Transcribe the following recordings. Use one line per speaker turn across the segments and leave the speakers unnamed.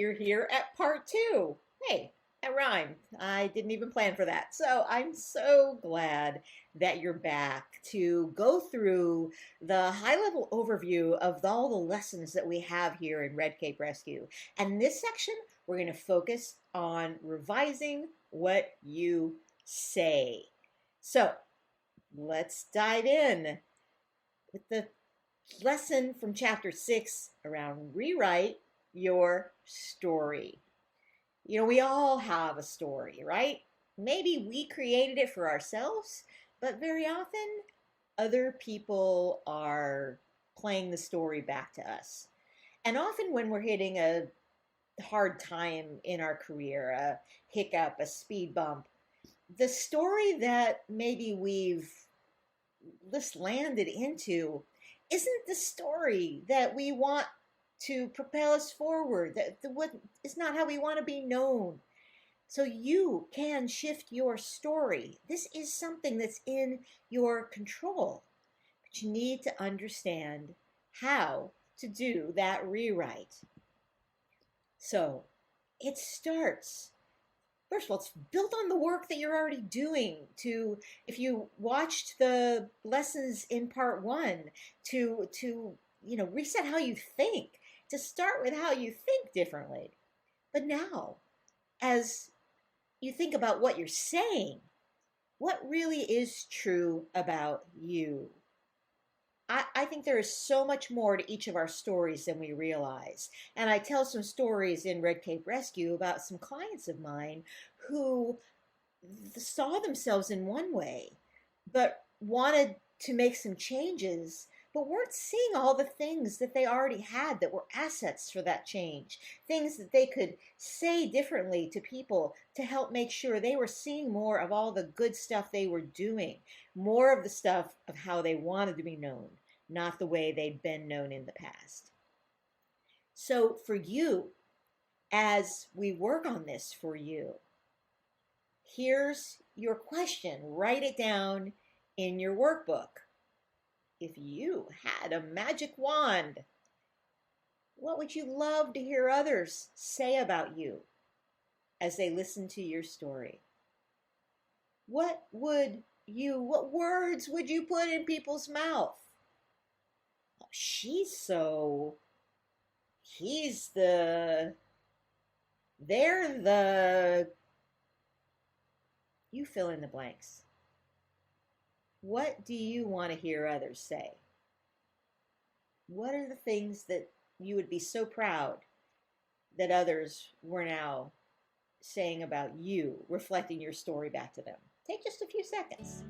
you're here at part two. Hey, that rhymed. I didn't even plan for that. So I'm so glad that you're back to go through the high level overview of all the lessons that we have here in Red Cape Rescue. And this section, we're going to focus on revising what you say. So let's dive in with the lesson from chapter 6 around rewrite your story. You know, we all have a story, right? Maybe we created it for ourselves, but very often other people are playing the story back to us. And often when we're hitting a hard time in our career, a hiccup, a speed bump, the story that maybe we've just landed into isn't the story that we want to propel us forward. What is not how we want to be known. So you can shift your story. This is something that's in your control. But you need to understand how to do that rewrite. So it starts. First of all, it's built on the work that you're already doing. If you watched the lessons in part one, to reset how you think, to start with how you think differently. But now, as you think about what you're saying, what really is true about you? I think there is so much more to each of our stories than we realize. And I tell some stories in Red Cape Rescue about some clients of mine who saw themselves in one way, but wanted to make some changes, but weren't seeing all the things that they already had that were assets for that change, things that they could say differently to people to help make sure they were seeing more of all the good stuff they were doing, more of the stuff of how they wanted to be known, not the way they'd been known in the past. So for you, as we work on this for you, here's your question. Write it down in your workbook. If you had a magic wand, what would you love to hear others say about you as they listen to your story? What words would you put in people's mouth? Oh, you fill in the blanks. What do you want to hear others say? What are the things that you would be so proud that others were now saying about you, reflecting your story back to them? Take just a few seconds.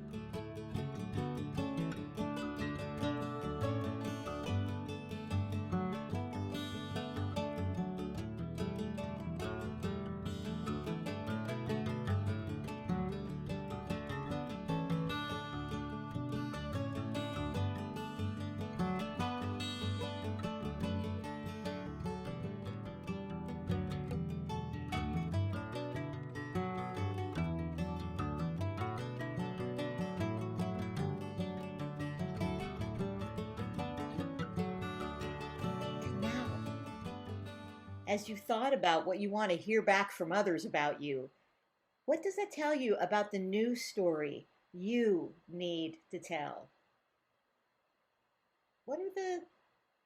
As you thought about what you want to hear back from others about you, what does that tell you about the new story you need to tell? What are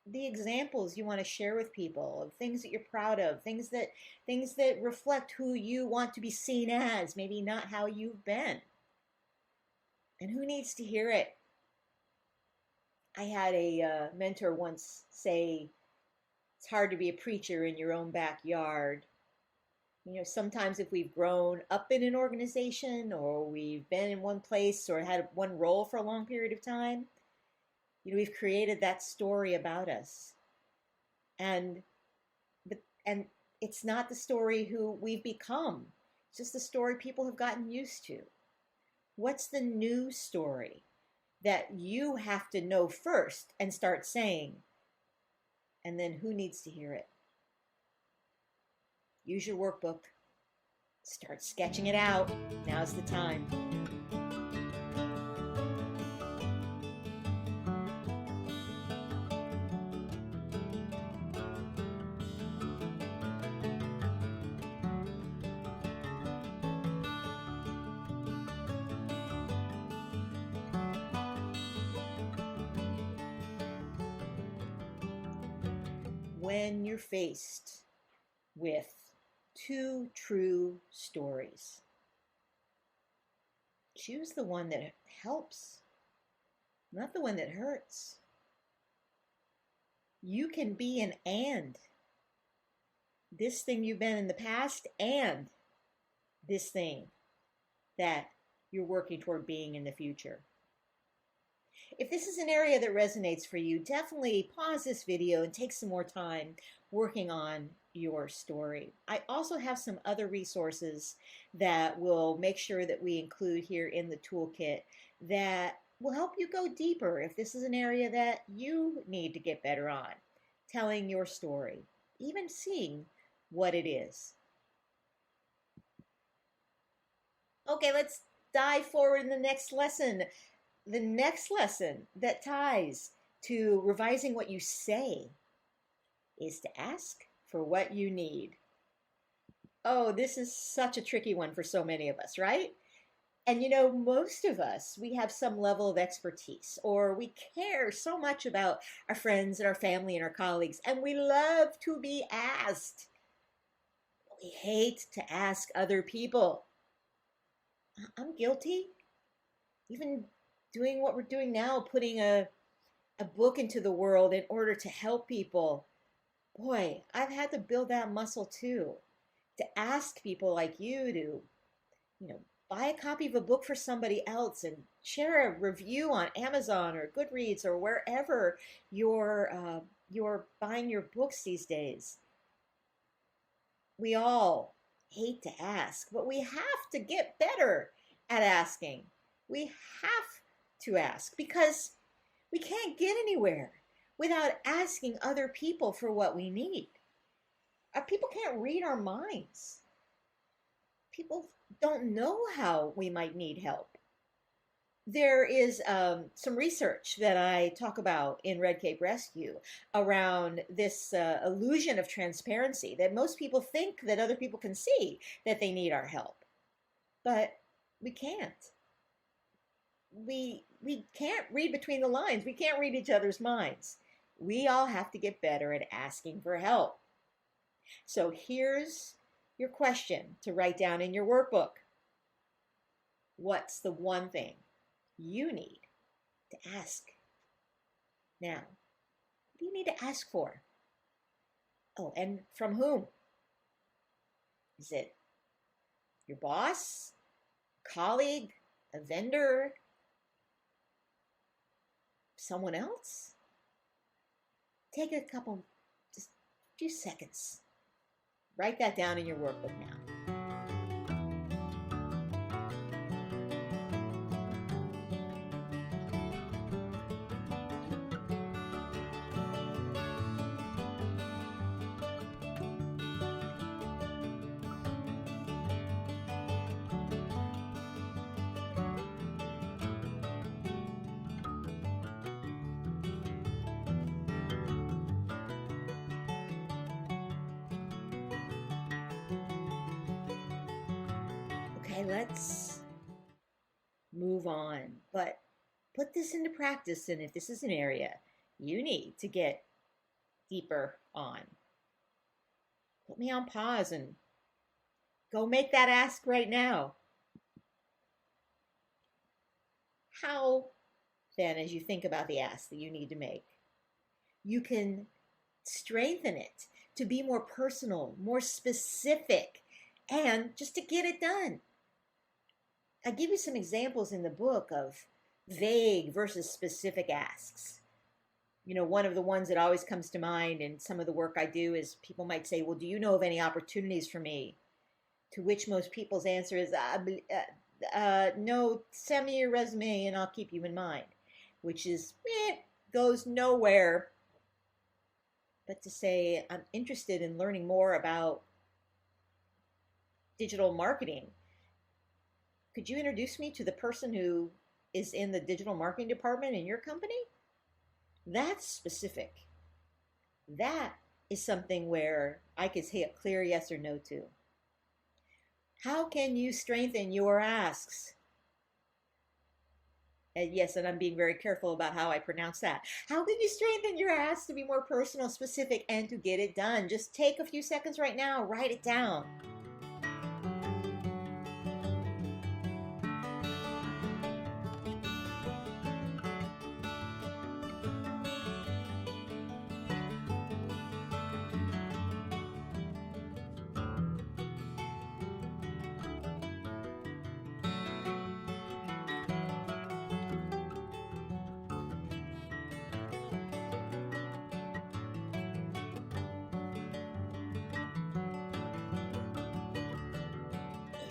the examples you want to share with people of things that you're proud of, things that reflect who you want to be seen as, maybe not how you've been? And who needs to hear it? I had a mentor once say, it's hard to be a preacher in your own backyard. You know, sometimes if we've grown up in an organization or we've been in one place or had one role for a long period of time, you know, we've created that story about us. And it's not the story who we've become. It's just the story people have gotten used to. What's the new story that you have to know first and start saying? And then who needs to hear it? Use your workbook. Start sketching it out. Now's the time. when you're faced with two true stories. Choose the one that helps, not the one that hurts. You can be an and. This thing you've been in the past and this thing that you're working toward being in the future. If this is an area that resonates for you, definitely pause this video and take some more time working on your story. I also have some other resources that will make sure that we include here in the toolkit that will help you go deeper if this is an area that you need to get better on, telling your story, even seeing what it is. Okay, let's dive forward in the next lesson. The next lesson that ties to revising what you say is to ask for what you need. Oh, this is such a tricky one for so many of us, right? And you know, most of us, we have some level of expertise, or we care so much about our friends and our family and our colleagues, and we love to be asked. We hate to ask other people. I'm guilty. Even doing what we're doing now, putting a book into the world in order to help people. Boy, I've had to build that muscle too. To ask people like you to, buy a copy of a book for somebody else and share a review on Amazon or Goodreads or wherever you're buying your books these days. We all hate to ask, but we have to get better at asking. We have to ask because we can't get anywhere without asking other people for what we need. Our people can't read our minds. People don't know how we might need help. There is some research that I talk about in Red Cape Rescue around this illusion of transparency that most people think that other people can see that they need our help, but we can't. We can't read between the lines. We can't read each other's minds. We all have to get better at asking for help. So here's your question to write down in your workbook. What's the one thing you need to ask now? What do you need to ask for? Oh, and from whom? Is it your boss, colleague, a vendor, someone else? Take a couple, just a few seconds. Write that down in your workbook now. Okay, let's move on, but put this into practice, and if this is an area you need to get deeper on, put me on pause and go make that ask right now. How, then, as you think about the ask that you need to make, you can strengthen it to be more personal, more specific, and just to get it done. I give you some examples in the book of vague versus specific asks. One of the ones that always comes to mind in some of the work I do is people might say, well, do you know of any opportunities for me? To which most people's answer is, no, send me your resume and I'll keep you in mind, which is, goes nowhere. But to say, I'm interested in learning more about digital marketing. Could you introduce me to the person who is in the digital marketing department in your company? That's specific. That is something where I could say a clear yes or no to. How can you strengthen your asks? Yes, and I'm being very careful about how I pronounce that. How can you strengthen your ask to be more personal, specific, and to get it done? Just take a few seconds right now, write it down.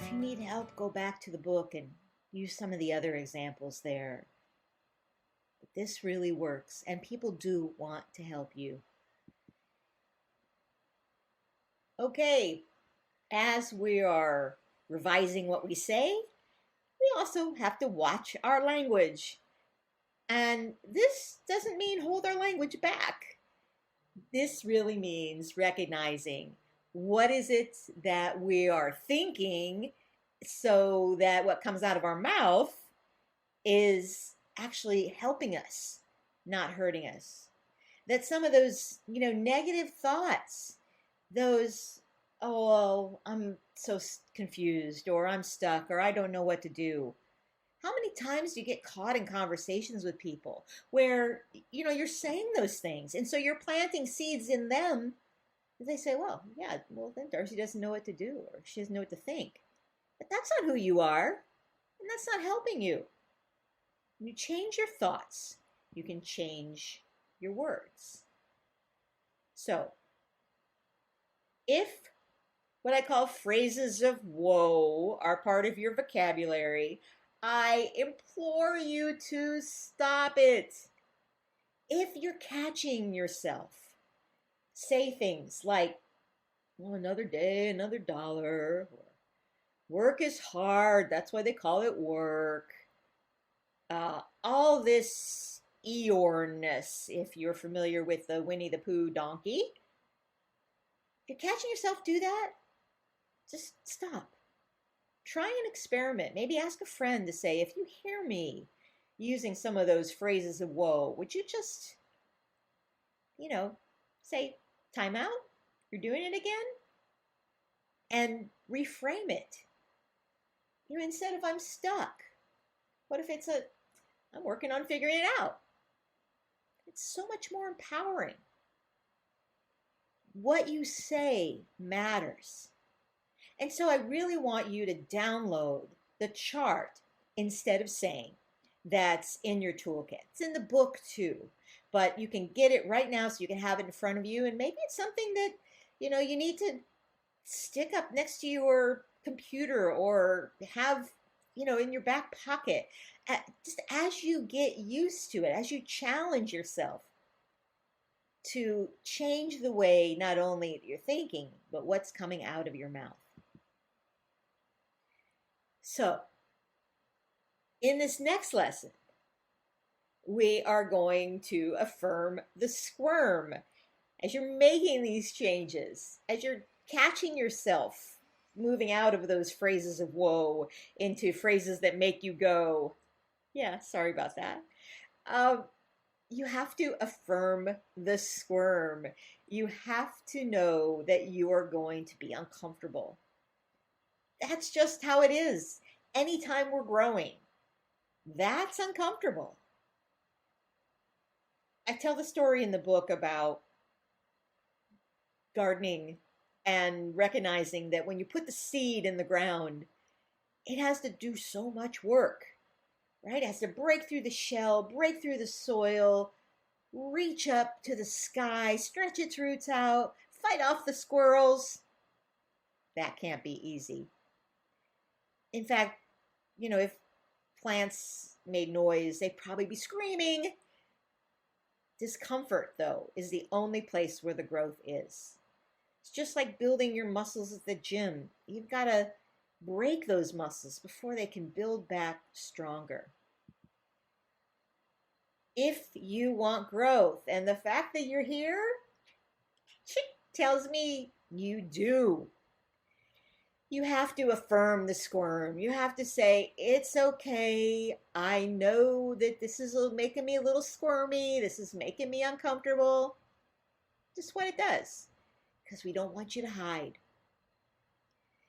If you need help, go back to the book and use some of the other examples there. But this really works, and people do want to help you. Okay, as we are revising what we say, we also have to watch our language. And this doesn't mean hold our language back. This really means recognizing what is it that we are thinking so that what comes out of our mouth is actually helping us, not hurting us. That some of those, negative thoughts, those, oh, well, I'm so confused, or I'm stuck, or I don't know what to do. How many times do you get caught in conversations with people where, you're saying those things, and so you're planting seeds in them? They say, well, yeah, well, then Darcy doesn't know what to do, or she doesn't know what to think. But that's not who you are, and that's not helping you. When you change your thoughts, you can change your words. So, if what I call phrases of woe are part of your vocabulary, I implore you to stop it. If you're catching yourself, say things like, well, another day, another dollar. Or, work is hard, that's why they call it work. All this Eeyorness, if you're familiar with the Winnie the Pooh donkey. If you're catching yourself do that, just stop. Try an experiment. Maybe ask a friend to say, if you hear me using some of those phrases of woe, would you just, say, time out? You're doing it again? And reframe it. Instead of I'm stuck, what if it's I'm working on figuring it out? It's so much more empowering. What you say matters. And so I really want you to download the chart instead of saying that's in your toolkit. It's in the book too, but you can get it right now so you can have it in front of you. And maybe it's something that, you need to stick up next to your computer or have, in your back pocket. Just as you get used to it, as you challenge yourself to change the way not only you're thinking, but what's coming out of your mouth. So, in this next lesson, we are going to affirm the squirm. As you're making these changes, as you're catching yourself moving out of those phrases of woe into phrases that make you go, yeah, sorry about that. You have to affirm the squirm. You have to know that you are going to be uncomfortable. That's just how it is. Anytime we're growing, that's uncomfortable. I tell the story in the book about gardening and recognizing that when you put the seed in the ground, it has to do so much work, right? It has to break through the shell, break through the soil, reach up to the sky, stretch its roots out, fight off the squirrels. That can't be easy. In fact, if plants made noise, they'd probably be screaming. Discomfort, though, is the only place where the growth is. It's just like building your muscles at the gym. You've got to break those muscles before they can build back stronger. If you want growth, and the fact that you're here tells me you do. You have to affirm the squirm. You have to say, it's okay. I know that this is making me a little squirmy. This is making me uncomfortable. Just what it does, because we don't want you to hide.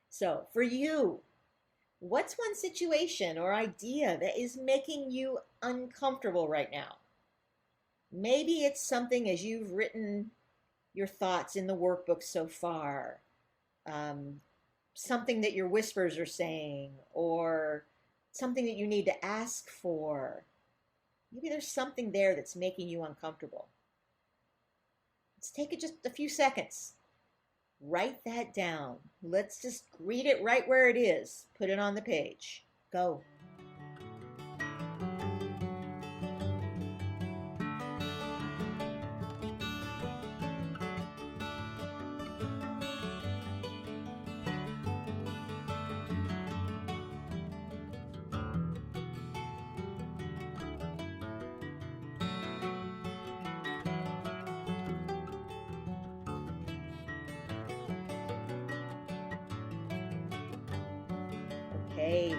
So, for you, what's one situation or idea that is making you uncomfortable right now? Maybe it's something as you've written your thoughts in the workbook so far, um, something that your whispers are saying, or something that you need to ask for. Maybe there's something there that's making you uncomfortable. Let's take it just a few seconds. Write that down. Let's just read it right where it is. Put it on the page. Go. Okay.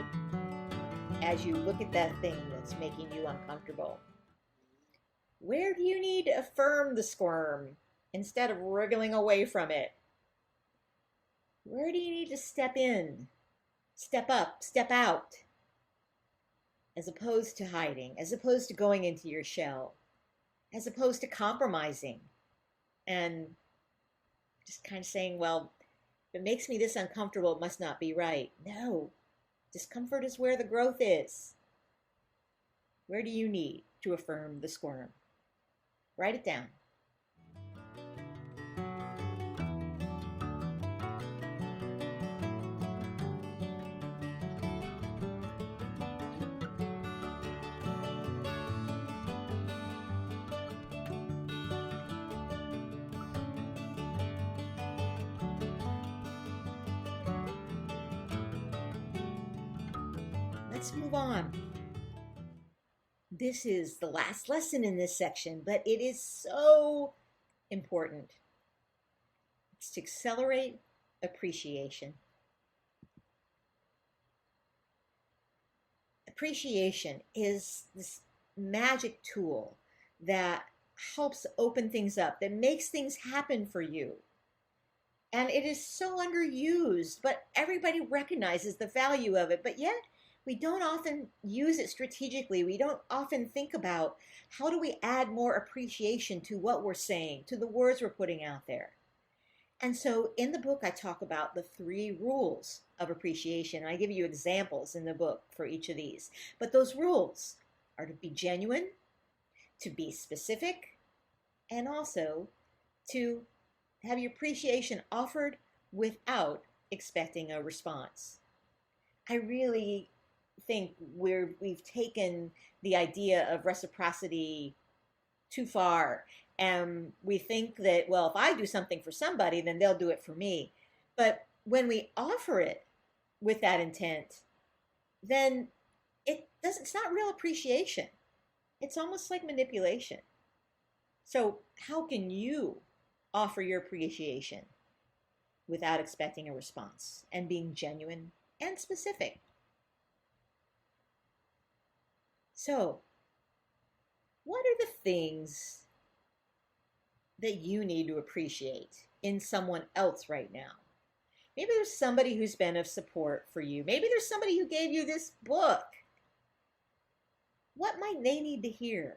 As you look at that thing that's making you uncomfortable, where do you need to affirm the squirm instead of wriggling away from it? Where do you need to step in, step up, step out, as opposed to hiding, as opposed to going into your shell, as opposed to compromising and just kind of saying, well, if it makes me this uncomfortable, it must not be right. No, discomfort is where the growth is. Where do you need to affirm the squirm? Write it down. Let's move on. This is the last lesson in this section, but it is so important. It's to accelerate appreciation. Appreciation is this magic tool that helps open things up, that makes things happen for you. And it is so underused, but everybody recognizes the value of it. But yet, we don't often use it strategically. We don't often think about how do we add more appreciation to what we're saying, to the words we're putting out there. And so in the book, I talk about the 3 rules of appreciation. I give you examples in the book for each of these. But those rules are to be genuine, to be specific, and also to have your appreciation offered without expecting a response. I really think we've taken the idea of reciprocity too far, and we think that, well, if I do something for somebody, then they'll do it for me. But when we offer it with that intent, then it's not real appreciation. It's almost like manipulation. So how can you offer your appreciation without expecting a response and being genuine and specific? So, what are the things that you need to appreciate in someone else right now? Maybe there's somebody who's been of support for you. Maybe there's somebody who gave you this book. What might they need to hear?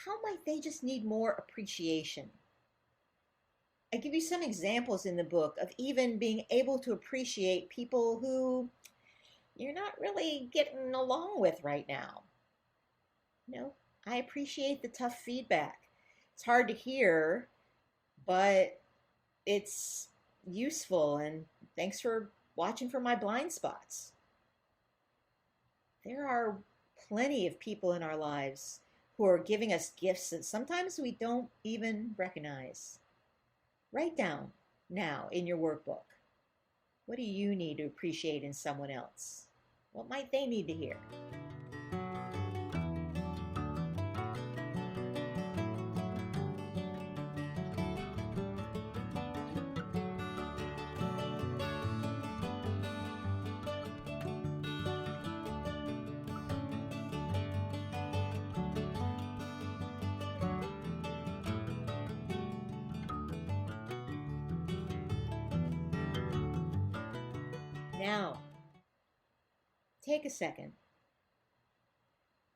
How might they just need more appreciation? I give you some examples in the book of even being able to appreciate people who you're not really getting along with right now. I appreciate the tough feedback. It's hard to hear, but it's useful, and thanks for watching for my blind spots. There are plenty of people in our lives who are giving us gifts that sometimes we don't even recognize. Write down now in your workbook, what do you need to appreciate in someone else? What might they need to hear? Now, take a second.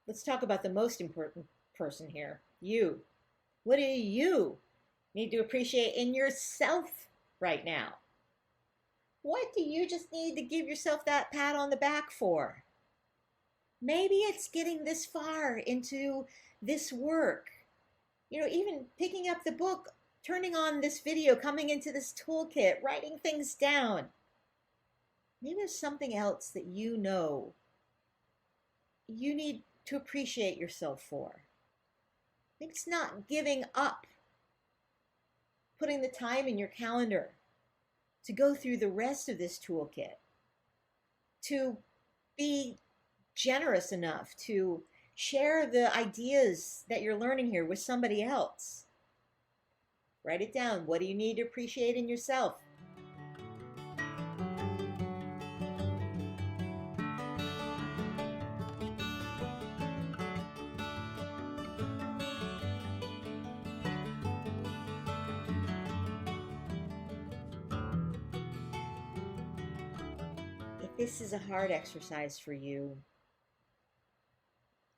Let's talk about the most important person here, you. What do you need to appreciate in yourself right now? What do you just need to give yourself that pat on the back for? Maybe it's getting this far into this work. Even picking up the book, turning on this video, coming into this toolkit, writing things down. Maybe there's something else that you need to appreciate yourself for. Maybe it's not giving up, putting the time in your calendar to go through the rest of this toolkit, to be generous enough to share the ideas that you're learning here with somebody else. Write it down. What do you need to appreciate in yourself? If this is a hard exercise for you,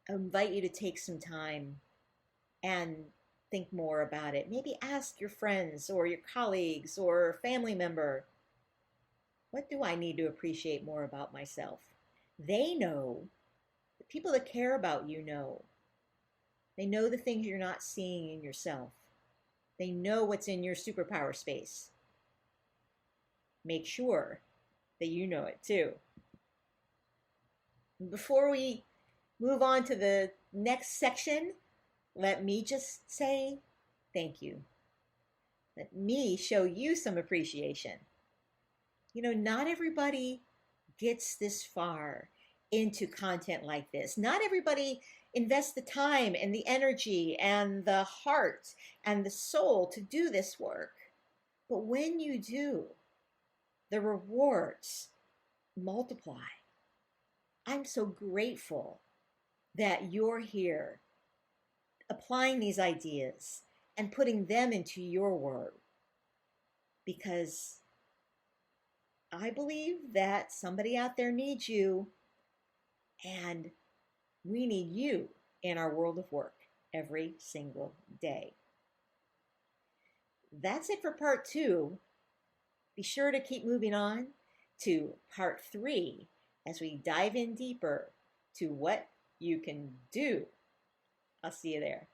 I invite you to take some time and think more about it. Maybe ask your friends or your colleagues or a family member, what do I need to appreciate more about myself? They know, the people that care about you know. They know the things you're not seeing in yourself. They know what's in your superpower space. Make sure that you know it too. Before we move on to the next section, let me just say thank you. Let me show you some appreciation. Not everybody gets this far into content like this. Not everybody invests the time and the energy and the heart and the soul to do this work. But when you do, the rewards multiply. I'm so grateful that you're here applying these ideas and putting them into your work, because I believe that somebody out there needs you, and we need you in our world of work every single day. That's it for part 2. Be sure to keep moving on to part 3 as we dive in deeper to what you can do. I'll see you there.